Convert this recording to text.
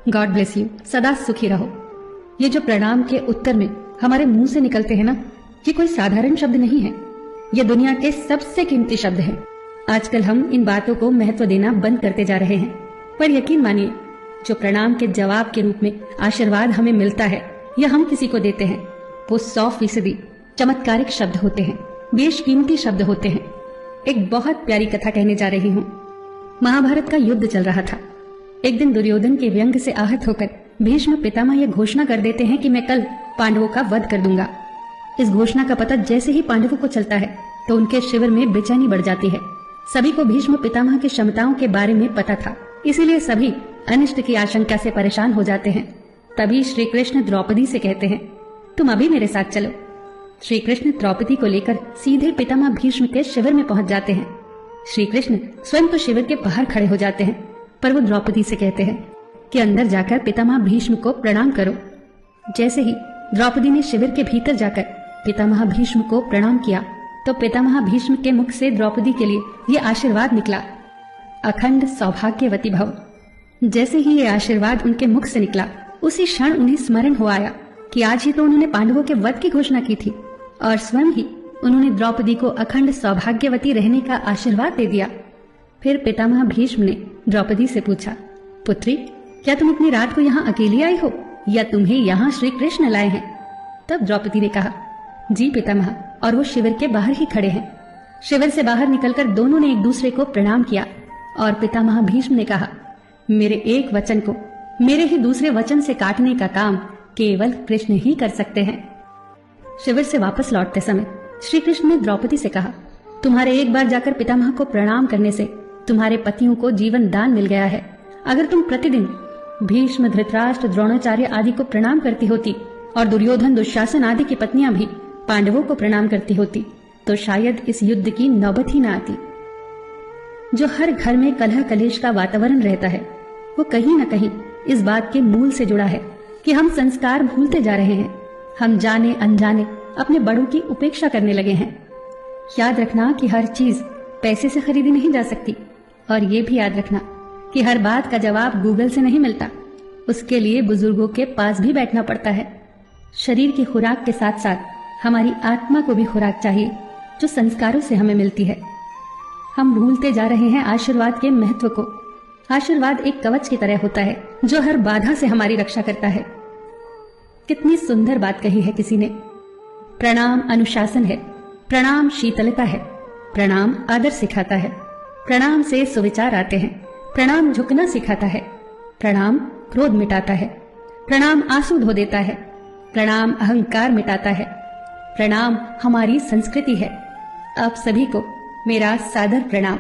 God bless you, सदा सुखी रहो। ये जो प्रणाम के उत्तर में हमारे मुंह से निकलते हैं ना, ये कोई साधारण शब्द नहीं है। ये दुनिया के सबसे कीमती शब्द हैं। आजकल हम इन बातों को महत्व देना बंद करते जा रहे हैं, पर यकीन मानिए, जो प्रणाम के जवाब के रूप में आशीर्वाद हमें मिलता है या हम किसी को देते हैं, वो 100% चमत्कारिक शब्द होते हैं, बेशकीमती शब्द होते हैं। एक बहुत प्यारी कथा कहने जा रही हूँ। महाभारत का युद्ध चल रहा था। एक दिन दुर्योधन के व्यंग से आहत होकर भीष्म पितामह यह घोषणा कर देते हैं कि मैं कल पांडवों का वध कर दूंगा। इस घोषणा का पता जैसे ही पांडवों को चलता है तो उनके शिविर में बेचैनी बढ़ जाती है। सभी को भीष्म पितामह की क्षमताओं के बारे में पता था, इसीलिए सभी अनिष्ट की आशंका से परेशान हो जाते हैं। तभी श्री कृष्ण द्रौपदी से कहते हैं, तुम अभी मेरे साथ चलो। श्री कृष्ण द्रौपदी को लेकर सीधे पितामह भीष्म के शिविर में पहुंच जाते हैं। श्री कृष्ण स्वयं तो शिविर के बाहर खड़े हो जाते हैं, पर वो द्रौपदी से कहते हैं कि अंदर जाकर पितामह भीष्म को प्रणाम करो। जैसे ही द्रौपदी ने शिविर के भीतर जाकर पितामह भीष्म को प्रणाम किया तो पितामह भीष्म के मुख से द्रौपदी के लिए ये आशीर्वाद निकला, अखंड सौभाग्यवती भव। जैसे ही ये आशीर्वाद उनके मुख से निकला, उसी क्षण उन्हें स्मरण हो आया कि आज ही तो उन्होंने पांडवों के वध की घोषणा की थी और स्वयं ही उन्होंने द्रौपदी को अखंड सौभाग्यवती रहने का आशीर्वाद दे दिया। फिर पितामह भीष्म ने द्रौपदी से पूछा, पुत्री, क्या तुम इतनी रात को यहाँ अकेली आई हो या तुम्हें यहाँ श्री कृष्ण लाए हैं? तब द्रौपदी ने कहा, जी पितामह, और वो शिविर के बाहर ही खड़े हैं। शिविर से बाहर निकलकर दोनों ने एक दूसरे को प्रणाम किया और पितामह भीष्म ने कहा, मेरे एक वचन को मेरे ही दूसरे वचन से काटने का काम केवल कृष्ण ही कर सकते हैं। शिविर से वापस लौटते समय श्री कृष्ण ने द्रौपदी से कहा, तुम्हारे एक बार जाकर पितामह को प्रणाम करने से तुम्हारे पतियों को जीवन दान मिल गया है। अगर तुम प्रतिदिन भीष्म, धृतराष्ट्र, द्रोणाचार्य आदि को प्रणाम करती होती और दुर्योधन, दुशासन आदि की पत्नियां भी पांडवों को प्रणाम करती होती तो शायद इस युद्ध की नौबत ही न आती। जो हर घर में कलह कलेश का वातावरण रहता है, वो कहीं न कहीं इस बात के मूल से जुड़ा है कि हम संस्कार भूलते जा रहे हैं। हम जाने अनजाने अपने बड़ों की उपेक्षा करने लगे हैं। याद रखना कि हर चीज पैसे से खरीदी नहीं जा सकती, और ये भी याद रखना कि हर बात का जवाब गूगल से नहीं मिलता। उसके लिए बुजुर्गों के पास भी बैठना पड़ता है। शरीर की खुराक के साथ साथ हमारी आत्मा को भी खुराक चाहिए, जो संस्कारों से हमें मिलती है। हम भूलते जा रहे हैं आशीर्वाद के महत्व को। आशीर्वाद एक कवच की तरह होता है जो हर बाधा से हमारी रक्षा करता है। कितनी सुंदर बात कही है किसी ने। प्रणाम अनुशासन है, प्रणाम शीतलता है, प्रणाम आदर सिखाता है, प्रणाम से सुविचार आते हैं, प्रणाम झुकना सिखाता है, प्रणाम क्रोध मिटाता है, प्रणाम आंसू धो देता है, प्रणाम अहंकार मिटाता है, प्रणाम हमारी संस्कृति है। आप सभी को मेरा सादर प्रणाम।